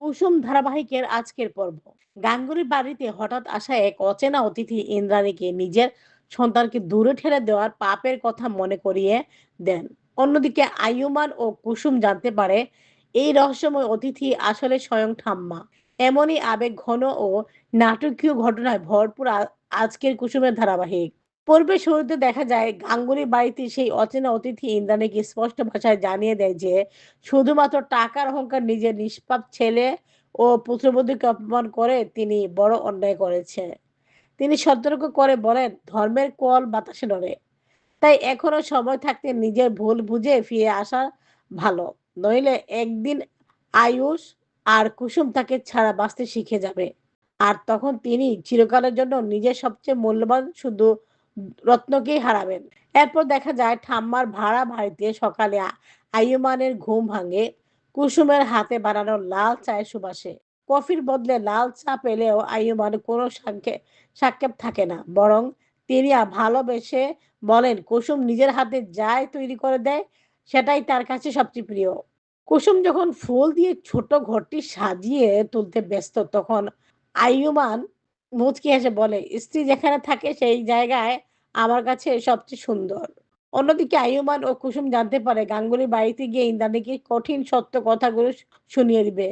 কুসুম ধারাবাহিকের আজকের পর্ব। গাঙ্গুলির বাড়িতে হঠাৎ আসা এক অচেনা অতিথি ইন্দ্রাণীকে নিজের সন্তানকে দূরে ঠেলে দেওয়ার পাপের কথা মনে করিয়ে দেন। অন্যদিকে আয়ুমান ও কুসুম জানতে পারে এই রহস্যময় অতিথি আসলে স্বয়ং ঠাম্মা। এমনই আবেগ ঘন ও নাটকীয় ঘটনায় ভরপুর আজকের কুসুমের ধারাবাহিক। পর্বের শুরুতে দেখা যায় গাঙ্গুলির বাড়িতে সেই অচেনা অতিথি ইন্দ্রাণীকে স্পষ্ট ভাষায় জানিয়ে দেয় যে শুধুমাত্র টাকার অহংকার নিজের নিষ্পাপ ছেলে ও পুত্রবধূকে অপমান করে তিনি বড় অন্যায় করেছে। তিনি সতর্ক করে বলেন, ধর্মের কল বাতাসে নড়ে। তাই এখনো সময় থাকতে নিজের ভুল বুঝে ফিরে আসা ভালো। নইলে একদিন আয়ুষ আর কুসুম তাকে ছাড়া বাঁচতে শিখে যাবে। আর তখন তিনি চিরকালের জন্য নিজের সবচেয়ে মূল্যবান শুধু রত্নকেই হারাবেন। এরপর দেখা যায় ঠাম্মার ভাড়া বাড়িতে সকালে আয়ুমানের ঘুম ভাঙে কুসুমের হাতে বানানো লাল চায়ের সুবাসে। কফির বদলে লাল চা পেলেও আয়ুমান কোনো সাক্ষেপ থাকে না, বরং তিনি ভালোবেসে বলেন কুসুম নিজের হাতে যাই তৈরি করে দেয় সেটাই তার কাছে সবচেয়ে প্রিয়। কুসুম যখন ফুল দিয়ে ছোট ঘরটি সাজিয়ে তুলতে ব্যস্ত তখন আইয়ুমান মুচকি হেসে বলে, স্ত্রী যেখানে থাকে সেই জায়গায় আমার কাছে সবচেয়ে সুন্দর। অন্যদিকে আইয়ুমান ও কুসুম জানতে পারে গাঙ্গুলি বাড়িতে গিয়ে ইন্দ্রাণীকে কঠিন সত্য কথাগুলো শুনিয়ে দিবে।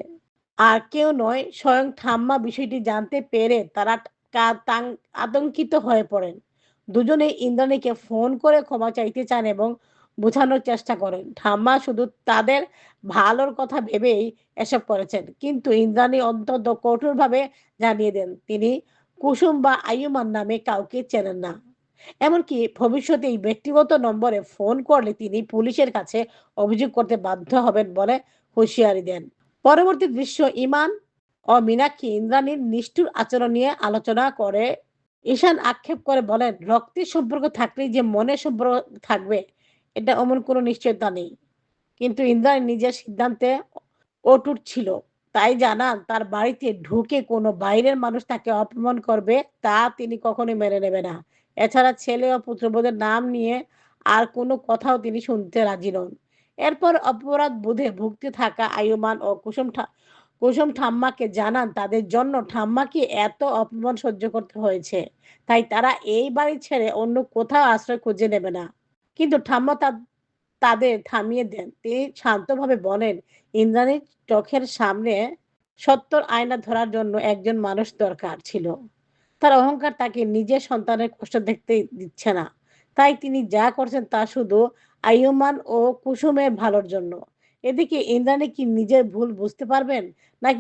আর কেউ নয়, স্বয়ং ঠাম্মা বিষয়টি জানতে পেরে তারা আতঙ্কিত হয়ে পড়েন। দুজনেই ইন্দ্রাণীকে ফোন করে ক্ষমা চাইতে চান এবং বোঝানোর চেষ্টা করেন ঠাম্মা শুধু তাদের ভালোর কথা ভেবেই এসব করেছেন। কিন্তু ইন্দ্রাণী অন্তত কঠোরভাবে জানিয়ে দেন তিনি কুসুম বা আয়ুমান নামে কাউকে চেনেন না। এমনকি ভবিষ্যতে এই ব্যক্তিগত নম্বরে ফোন করলে তিনি পুলিশের কাছে অভিযোগ করতে বাধ্য হবেন বলে হুঁশিয়ারি দেন। পরবর্তী দৃশ্য, ইমান ও মীনাক্ষী ইন্দ্রাণীর নিষ্ঠুর আচরণ নিয়ে আলোচনা করে। ঈশান আক্ষেপ করে বলেন, রক্তের সম্পর্ক থাকলেই যে মনের সম্পর্ক থাকবে এটা অমন কোনো নিশ্চয়তা নেই। কিন্তু ইন্দ্রাণী নিজের সিদ্ধান্তে অটুট ছিল। তাই জানান তার বাড়িতে ঢুকে কোনো বাইরের মানুষ তাকে অপমান করবে তা তিনি কখনোই মেনে নেবে না। এছাড়া ছেলে ও পুত্রবধূর নাম নিয়ে আর কোনো কথাও তিনি শুনতে রাজি নন। এরপর অপরাধ বোধে ভুগতে থাকা আয়ুমান ও কুসুম ঠাম্মাকে জানান তাদের জন্য ঠাম্মাকে এত অপমান সহ্য করতে হয়েছে। তাই তারা এই বাড়ি ছেড়ে অন্য কোথাও আশ্রয় খুঁজে নেবে না। কিন্তু ঠাম্মা তাদের থামিয়ে দেন। তিনি শান্তভাবে বলেন, ইন্দ্রাণীর চোখের সামনে সত্যর আয়না ধরার জন্য একজন মানুষ দরকার ছিল। তার অহংকার তাকে নিজের সন্তানের কষ্ট দেখতে দিচ্ছে না। তাই তিনি যা করছেন তা শুধু আয়ুমান ও কুসুমের ভালোর জন্য। এদিকে ইন্দ্রাণী কি নিজের ভুল বুঝতে পারবেন নাকি